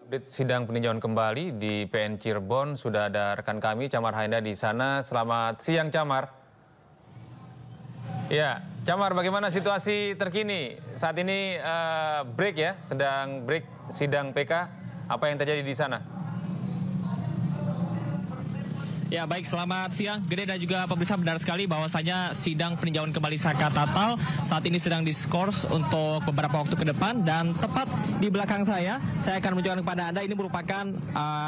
Update sidang peninjauan kembali di PN Cirebon, sudah ada rekan kami Camar Hainda di sana. Selamat siang Camar. Ya, Camar, bagaimana situasi terkini? Saat ini break ya, sedang break sidang PK. Apa yang terjadi di sana? Ya baik, selamat siang Gede dan juga pemirsa. Benar sekali bahwasanya sidang peninjauan kembali Saka Tatal saat ini sedang diskors untuk beberapa waktu ke depan. Dan tepat di belakang saya akan menunjukkan kepada Anda ini merupakan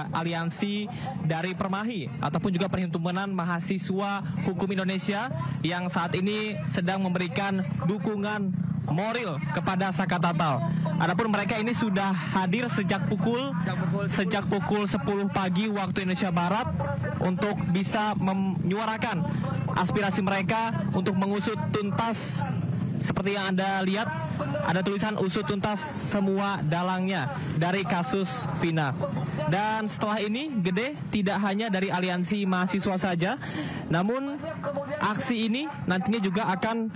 aliansi dari Permahi ataupun juga Perhimpunan Mahasiswa Hukum Indonesia yang saat ini sedang memberikan dukungan moral kepada Saka Tatal. Adapun mereka ini sudah hadir sejak pukul 10 pagi waktu Indonesia Barat untuk bisa menyuarakan aspirasi mereka untuk mengusut tuntas. Seperti yang Anda lihat, ada tulisan usut tuntas semua dalangnya dari kasus Vina. Dan setelah ini, Gede, tidak hanya dari aliansi mahasiswa saja, namun aksi ini nantinya juga akan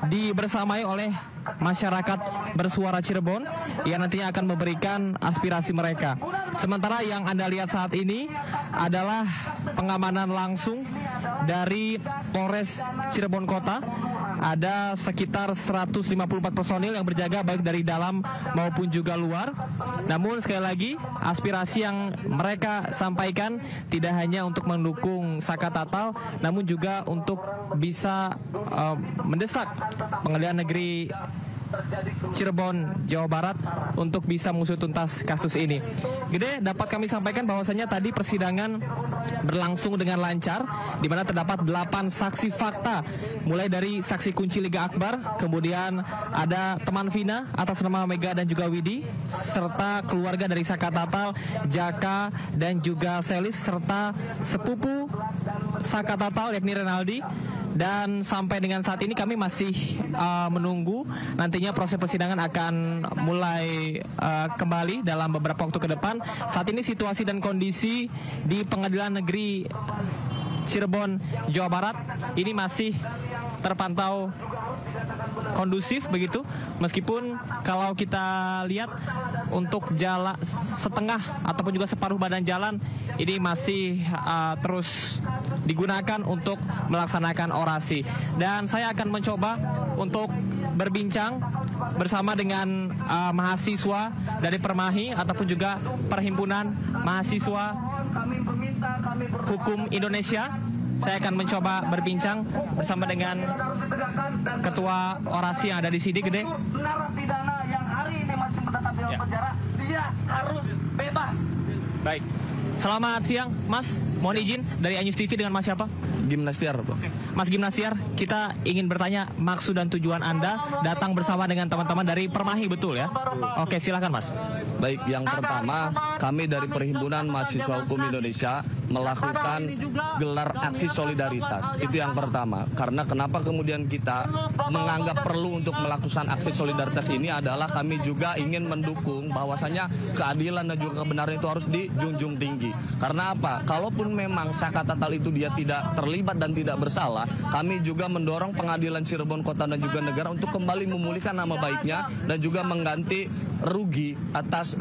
dibersamai oleh masyarakat bersuara Cirebon yang nantinya akan memberikan aspirasi mereka. Sementara yang Anda lihat saat ini adalah pengamanan langsung dari Polres Cirebon Kota. Ada sekitar 154 personil yang berjaga baik dari dalam maupun juga luar. Namun sekali lagi, aspirasi yang mereka sampaikan tidak hanya untuk mendukung Saka Tatal, namun juga untuk bisa mendesak Pengadilan Negeri Cirebon, Jawa Barat untuk bisa mengusut tuntas kasus ini. Gede, dapat kami sampaikan bahwasanya tadi persidangan berlangsung dengan lancar, di mana terdapat 8 saksi fakta, mulai dari saksi kunci Liga Akbar, kemudian ada teman Vina atas nama Mega dan juga Widi, serta keluarga dari Saka Tatal, Jaka dan juga Selis, serta sepupu Saka Tatal yakni Renaldi. Dan sampai dengan saat ini kami masih menunggu nantinya proses persidangan akan mulai kembali dalam beberapa waktu ke depan. Saat ini situasi dan kondisi di Pengadilan Negeri Cirebon, Jawa Barat ini masih terpantau kondusif begitu, meskipun kalau kita lihat untuk jalan setengah ataupun juga separuh badan jalan ini masih terus digunakan untuk melaksanakan orasi. Dan saya akan mencoba untuk berbincang bersama dengan mahasiswa dari Permahi ataupun juga Perhimpunan Mahasiswa Hukum Indonesia. Saya akan mencoba berbincang bersama dengan ketua orasi yang ada di sini, Gede. Narapidana yang hari ini masih menetap di dalam penjara, dia harus bebas. Baik. Selamat siang, Mas. Mohon izin dari Anyus TV, dengan Mas siapa? Gimnastiar, Pak. Mas Gimnastiar, kita ingin bertanya maksud dan tujuan Anda datang bersama dengan teman-teman dari Permahi, betul ya? Oke, silakan Mas. Baik, yang pertama kami dari Perhimpunan Mahasiswa Hukum Indonesia melakukan gelar aksi solidaritas. Itu yang pertama. Karena kenapa kemudian kita menganggap perlu untuk melakukan aksi solidaritas ini adalah kami juga ingin mendukung bahwasanya keadilan dan juga kebenaran itu harus dijunjung tinggi. Karena apa? Kalaupun memang Saka Tatal itu dia tidak terlibat dan tidak bersalah, kami juga mendorong Pengadilan Cirebon Kota dan juga negara untuk kembali memulihkan nama baiknya dan juga mengganti rugi atas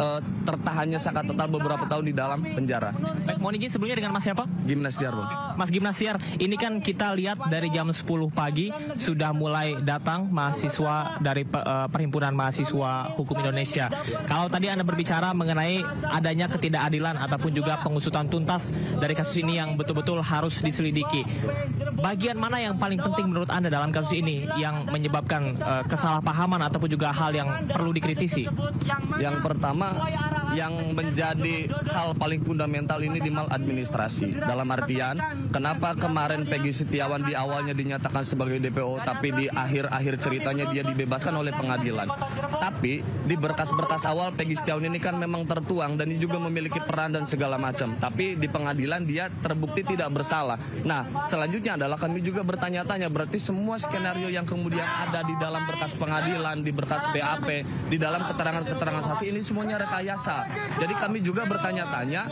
tertahannya Saka Tatal beberapa tahun di dalam penjara. Baik, mohon izin sebelumnya dengan Mas siapa? Gimnastiar, Bang. Mas Gimnastiar, ini kan kita lihat dari jam 10 pagi sudah mulai datang mahasiswa dari Perhimpunan Mahasiswa Hukum Indonesia. Kalau tadi Anda berbicara mengenai adanya ketidakadilan ataupun juga pengusutan tuntas dari kasus ini yang betul-betul harus diselidiki. Bagian mana yang paling penting menurut Anda dalam kasus ini yang menyebabkan kesalahpahaman ataupun juga hal yang perlu dikritisi? Yang pertama, yang menjadi hal paling fundamental ini di maladministrasi. Dalam artian, kenapa kemarin Peggy Setiawan di awalnya dinyatakan sebagai DPO, tapi di akhir-akhir ceritanya dia dibebaskan oleh pengadilan. Tapi di berkas-berkas awal Peggy Setiawan ini kan memang tertuang dan dia juga memiliki peran dan segala macam. Tapi di pengadilan dia terbukti tidak bersalah. Nah, selanjutnya adalah kami juga bertanya-tanya, berarti semua skenario yang kemudian ada di dalam berkas pengadilan, di berkas BAP, di dalam keterangan keterangan-keterangan saksi ini semuanya rekayasa. Jadi kami juga bertanya-tanya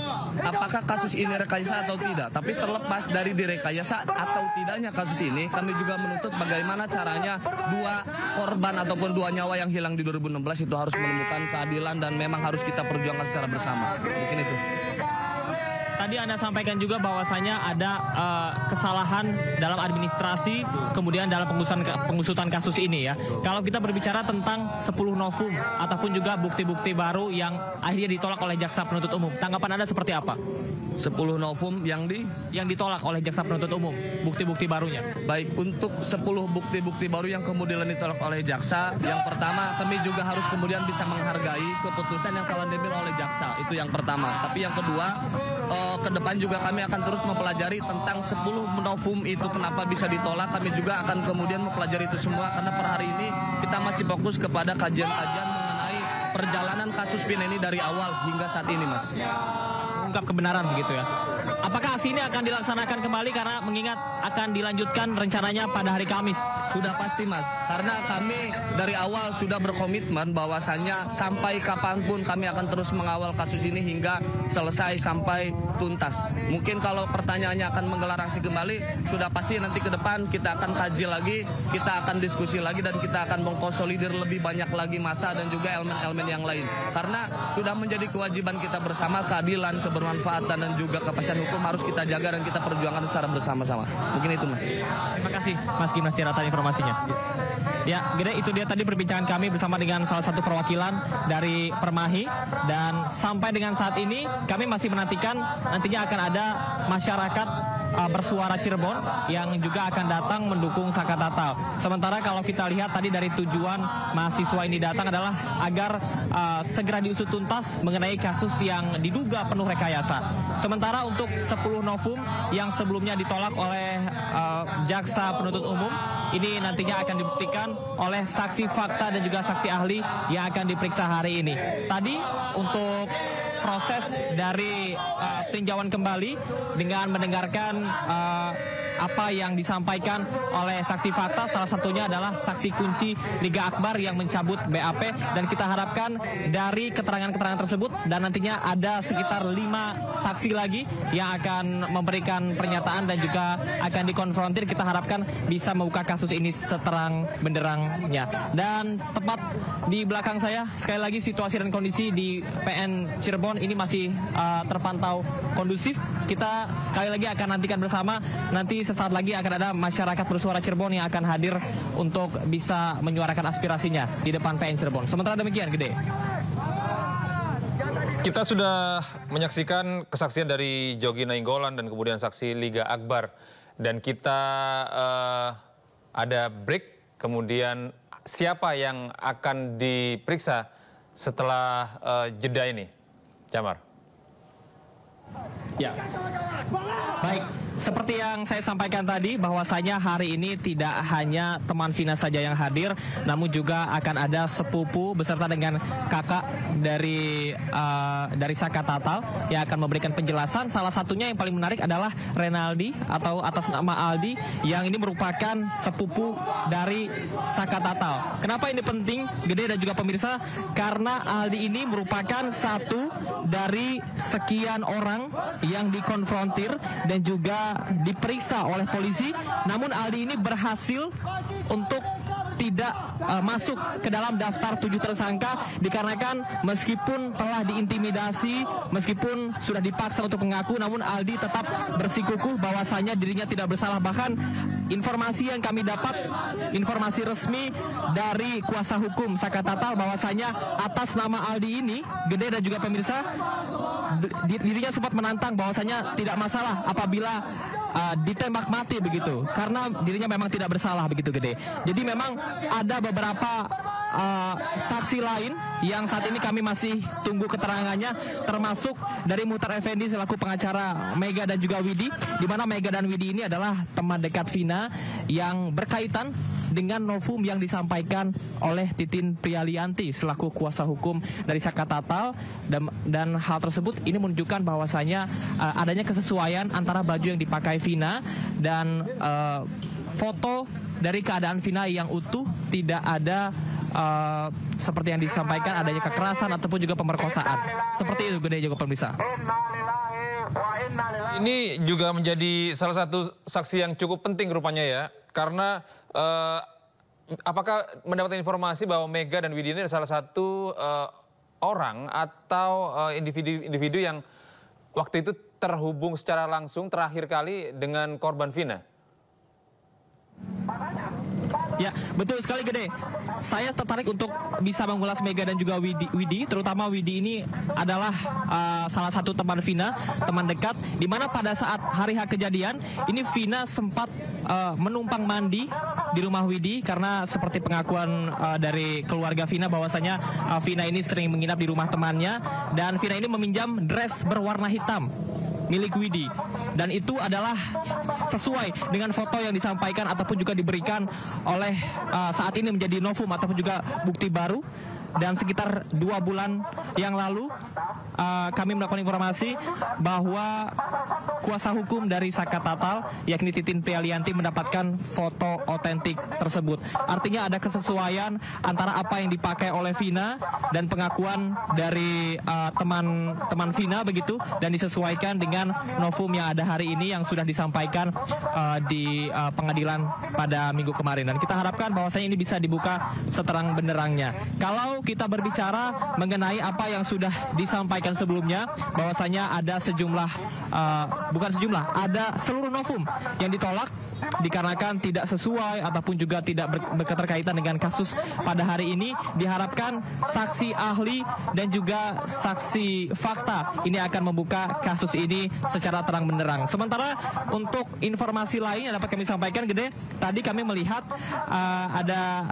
apakah kasus ini rekayasa atau tidak. Tapi terlepas dari direkayasa atau tidaknya kasus ini, kami juga menuntut bagaimana caranya dua korban ataupun dua nyawa yang hilang di 2016 itu harus menemukan keadilan dan memang harus kita perjuangkan secara bersama. Mungkin itu. Tadi Anda sampaikan juga bahwasanya ada kesalahan dalam administrasi, kemudian dalam pengusutan kasus ini ya. Kalau kita berbicara tentang 10 novum ataupun juga bukti-bukti baru yang akhirnya ditolak oleh jaksa penuntut umum, tanggapan Anda seperti apa? 10 novum yang ditolak oleh jaksa penuntut umum, bukti-bukti barunya. Baik, untuk 10 bukti-bukti baru yang kemudian ditolak oleh jaksa, yang pertama kami juga harus kemudian bisa menghargai keputusan yang telah diambil oleh jaksa, itu yang pertama. Tapi yang kedua, ke depan juga kami akan terus mempelajari tentang 10 novum itu kenapa bisa ditolak. Kami juga akan kemudian mempelajari itu semua, karena per hari ini kita masih fokus kepada kajian-kajian mengenai perjalanan kasus PIN ini dari awal hingga saat ini, Mas. Mengungkap kebenaran begitu ya. Apakah aksi ini akan dilaksanakan kembali karena mengingat akan dilanjutkan rencananya pada hari Kamis? Sudah pasti, Mas, karena kami dari awal sudah berkomitmen bahwasannya sampai kapanpun kami akan terus mengawal kasus ini hingga selesai sampai tuntas. Mungkin kalau pertanyaannya akan menggelar aksi kembali, sudah pasti nanti ke depan kita akan kaji lagi, kita akan diskusi lagi, dan kita akan mengkonsolidir lebih banyak lagi massa dan juga elemen-elemen yang lain. Karena sudah menjadi kewajiban kita bersama, keadilan, kebermanfaatan, dan juga kepastian hukum harus kita jaga dan kita perjuangkan secara bersama-sama. Mungkin itu, Mas. Terima kasih Mas Gimnas atas informasinya. Ya, Gede, itu dia tadi perbincangan kami bersama dengan salah satu perwakilan dari Permahi, dan sampai dengan saat ini kami masih menantikan nantinya akan ada masyarakat bersuara Cirebon yang juga akan datang mendukung Saka Tatal. Sementara kalau kita lihat tadi dari tujuan mahasiswa ini datang adalah agar segera diusut tuntas mengenai kasus yang diduga penuh rekayasa. Sementara untuk 10 novum yang sebelumnya ditolak oleh jaksa penuntut umum, ini nantinya akan dibuktikan oleh saksi fakta dan juga saksi ahli yang akan diperiksa hari ini. Tadi untuk proses dari peninjauan kembali dengan mendengarkan apa yang disampaikan oleh saksi fakta, salah satunya adalah saksi kunci Liga Akbar yang mencabut BAP, dan kita harapkan dari keterangan-keterangan tersebut dan nantinya ada sekitar 5 saksi lagi yang akan memberikan pernyataan dan juga akan dikonfrontir. Kita harapkan bisa membuka kasus ini seterang benderangnya. Dan tepat di belakang saya, sekali lagi situasi dan kondisi di PN Cirebon ini masih terpantau kondusif. Kita sekali lagi akan nantikan bersama, nanti sesaat lagi akan ada masyarakat bersuara Cirebon yang akan hadir untuk bisa menyuarakan aspirasinya di depan PN Cirebon. Sementara demikian, Gede. Kita sudah menyaksikan kesaksian dari Jogi Nainggolan dan kemudian saksi Liga Akbar. Dan kita ada break, kemudian siapa yang akan diperiksa setelah jeda ini? Jamar. Ya, baik. Seperti yang saya sampaikan tadi, bahwasanya hari ini tidak hanya teman Vina saja yang hadir, namun juga akan ada sepupu beserta dengan kakak dari Saka Tatal yang akan memberikan penjelasan. Salah satunya yang paling menarik adalah Renaldi atau atas nama Aldi, yang ini merupakan sepupu dari Saka Tatal. Kenapa ini penting, Gede dan juga pemirsa? Karena Aldi ini merupakan satu dari sekian orang yang dikonfrontir dan juga diperiksa oleh polisi, namun Aldi ini berhasil untuk tidak masuk ke dalam daftar 7 tersangka dikarenakan meskipun telah diintimidasi, meskipun sudah dipaksa untuk mengaku, namun Aldi tetap bersikukuh bahwasanya dirinya tidak bersalah. Bahkan informasi yang kami dapat, informasi resmi dari kuasa hukum Saka Tatal, bahwasanya atas nama Aldi ini, Gede dan juga pemirsa, dirinya sempat menantang bahwasanya tidak masalah apabila ditembak mati begitu, karena dirinya memang tidak bersalah begitu, Gede. Jadi memang ada beberapa saksi lain yang saat ini kami masih tunggu keterangannya, termasuk dari Muhtar Effendi selaku pengacara Mega dan juga Widi, di mana Mega dan Widi ini adalah teman dekat Vina yang berkaitan dengan novum yang disampaikan oleh Titin Prialianti selaku kuasa hukum dari Saka Tatal, dan hal tersebut ini menunjukkan bahwasanya adanya kesesuaian antara baju yang dipakai Vina dan foto dari keadaan Vina yang utuh, tidak ada seperti yang disampaikan adanya kekerasan ataupun juga pemerkosaan. Seperti itu Gede juga pemirsa. Ini juga menjadi salah satu saksi yang cukup penting rupanya ya, karena apakah mendapatkan informasi bahwa Mega dan Widya ini adalah salah satu orang atau individu yang waktu itu terhubung secara langsung terakhir kali dengan korban Vina? Ya, betul sekali Gede. Saya tertarik untuk bisa mengulas Mega dan juga Widi, terutama Widi ini adalah salah satu teman Vina, teman dekat, di mana pada saat hari H kejadian, ini Vina sempat menumpang mandi di rumah Widi karena seperti pengakuan dari keluarga Vina bahwasanya Vina ini sering menginap di rumah temannya dan Vina ini meminjam dress berwarna hitam milik Widi, dan itu adalah sesuai dengan foto yang disampaikan ataupun juga diberikan oleh saat ini menjadi novum ataupun juga bukti baru. Dan sekitar 2 bulan yang lalu kami mendapatkan informasi bahwa kuasa hukum dari Saka Tatal yakni Titin Prialianti mendapatkan foto otentik tersebut. Artinya ada kesesuaian antara apa yang dipakai oleh Vina dan pengakuan dari teman-teman Vina begitu, dan disesuaikan dengan novum yang ada hari ini yang sudah disampaikan di pengadilan pada minggu kemarin. Dan kita harapkan bahwasanya ini bisa dibuka seterang benderangnya. Kalau kita berbicara mengenai apa yang sudah disampaikan sebelumnya, bahwasanya ada sejumlah, ada seluruh novum yang ditolak dikarenakan tidak sesuai ataupun juga tidak berketerkaitan dengan kasus pada hari ini. Diharapkan saksi ahli dan juga saksi fakta ini akan membuka kasus ini secara terang benderang. Sementara untuk informasi lain yang dapat kami sampaikan Gede, tadi kami melihat ada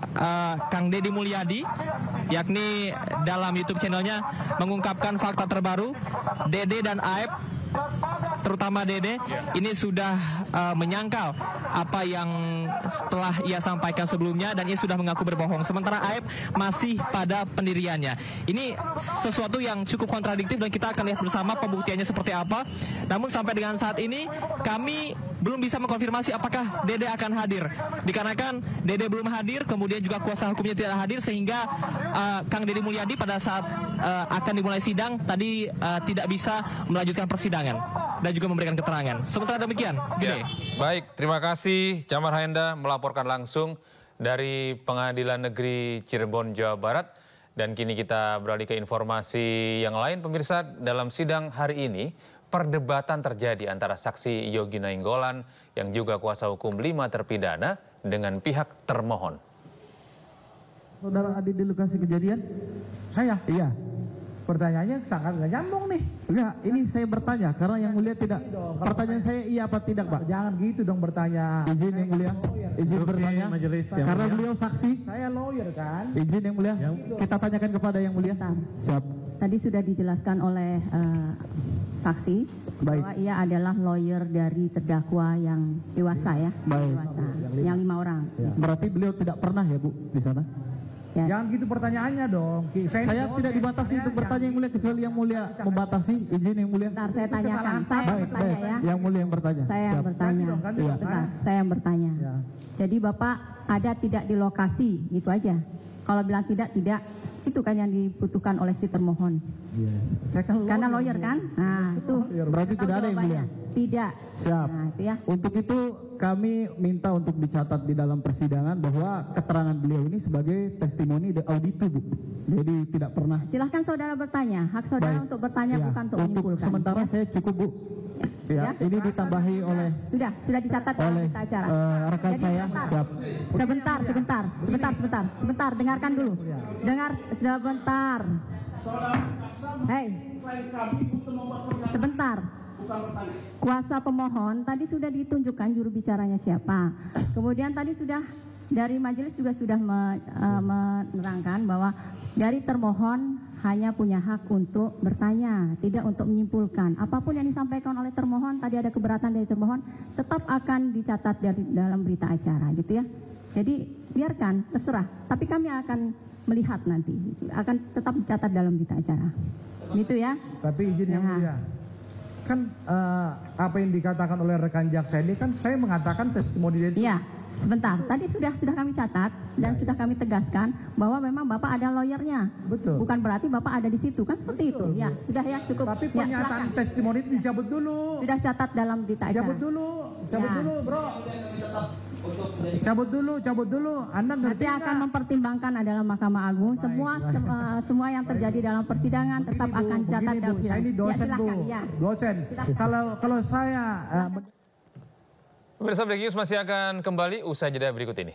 Kang Deddy Mulyadi, yakni dalam YouTube channelnya mengungkapkan fakta terbaru. Dede dan Aep, terutama Dede, ini sudah menyangkal apa yang telah ia sampaikan sebelumnya dan ia sudah mengaku berbohong. Sementara Aep masih pada pendiriannya. Ini sesuatu yang cukup kontradiktif dan kita akan lihat bersama pembuktiannya seperti apa. Namun sampai dengan saat ini kami belum bisa mengkonfirmasi apakah Dede akan hadir. Dikarenakan Dede belum hadir, kemudian juga kuasa hukumnya tidak hadir, sehingga Kang Deddy Mulyadi pada saat akan dimulai sidang tadi tidak bisa melanjutkan persidangan dan juga memberikan keterangan. Sementara demikian, Gede. Ya, baik, terima kasih Camar Haenda melaporkan langsung dari Pengadilan Negeri Cirebon, Jawa Barat. Dan kini kita beralih ke informasi yang lain, pemirsa. Dalam sidang hari ini, perdebatan terjadi antara saksi Yogi Nainggolan yang juga kuasa hukum 5 terpidana dengan pihak termohon. Saudara Adi di lokasi kejadian? Saya? Iya. Pertanyaannya sangat nggak nyambung nih. Enggak, ini saya bertanya karena yang mulia tidak. Pertanyaan saya iya apa tidak, Pak? Jangan gitu dong bertanya. Izin yang mulia. Izin bertanya. Majelis yang karena mulia. Beliau saksi. Saya lawyer kan. Izin yang mulia. Kita tanyakan kepada yang mulia. Siap. Tadi sudah dijelaskan oleh saksi bahwa ia adalah lawyer dari terdakwa yang dewasa ya. Baik. Dewasa. Yang 5 orang. Ya. Berarti beliau tidak pernah ya Bu di sana? Ya. Jangan gitu pertanyaannya dong. Saya tidak dibatasi untuk bertanya yang mulia, kecuali yang mulia membatasi. Izin yang mulia. Bentar, saya tanyakan. Saya bertanya ya. Yang mulia yang bertanya. Saya yang bertanya. Bentar, saya yang bertanya. Ya. Jadi Bapak ada tidak di lokasi, gitu aja. Kalau bilang tidak, itu kan yang dibutuhkan oleh si termohon. Iya. Saya kan karena lawyer kan? Nah, itu. Berarti tidak ada yang mulia. Tidak. Siap. Nah, itu ya. Untuk itu kami minta untuk dicatat di dalam persidangan bahwa keterangan beliau ini sebagai testimoni de auditu, Bu. Jadi tidak pernah. Silahkan saudara bertanya. Hak saudara untuk bertanya bukan untuk menyimpulkan. Sementara ya? Saya cukup, Bu. Ya, ini ditambahi oleh sudah dicatat oleh berita acara. Rekan saya. Siap. Sebentar, dengarkan dulu. Sebentar. Hei. Sebentar. Kuasa pemohon tadi sudah ditunjukkan juru bicaranya siapa. Kemudian tadi sudah dari majelis juga sudah menerangkan bahwa dari termohon hanya punya hak untuk bertanya, tidak untuk menyimpulkan. Apapun yang disampaikan oleh termohon, tadi ada keberatan dari termohon, tetap akan dicatat dalam berita acara, gitu ya. Jadi biarkan, terserah. Tapi kami akan melihat nanti, akan tetap dicatat dalam berita acara. Gitu ya. Tapi izin yang mulia. Kan apa yang dikatakan oleh rekan jaksa ini kan saya mengatakan testimoni dari iya. Sebentar, tadi sudah kami catat dan sudah kami tegaskan bahwa memang Bapak ada lawyernya. Betul. Bukan berarti Bapak ada di situ, kan seperti itu. Ya, sudah ya, cukup. Tapi Ya, pernyataan silakan. testimoni itu dicabut dulu. Sudah catat dalam berita acara. Cabut dulu Ya. bro. Cabut dulu. Anda ngerti Nanti akan nggak? mempertimbangkan adalah Mahkamah Agung. Semua yang terjadi dalam persidangan tetap Begini, akan Bu, dicatat begini, dalam Bu, persidangan. saya ini dosen, ya, silakan, Bu. ya. Dosen. Kalau saya Pemirsa Breaking News masih akan kembali usai jeda berikut ini.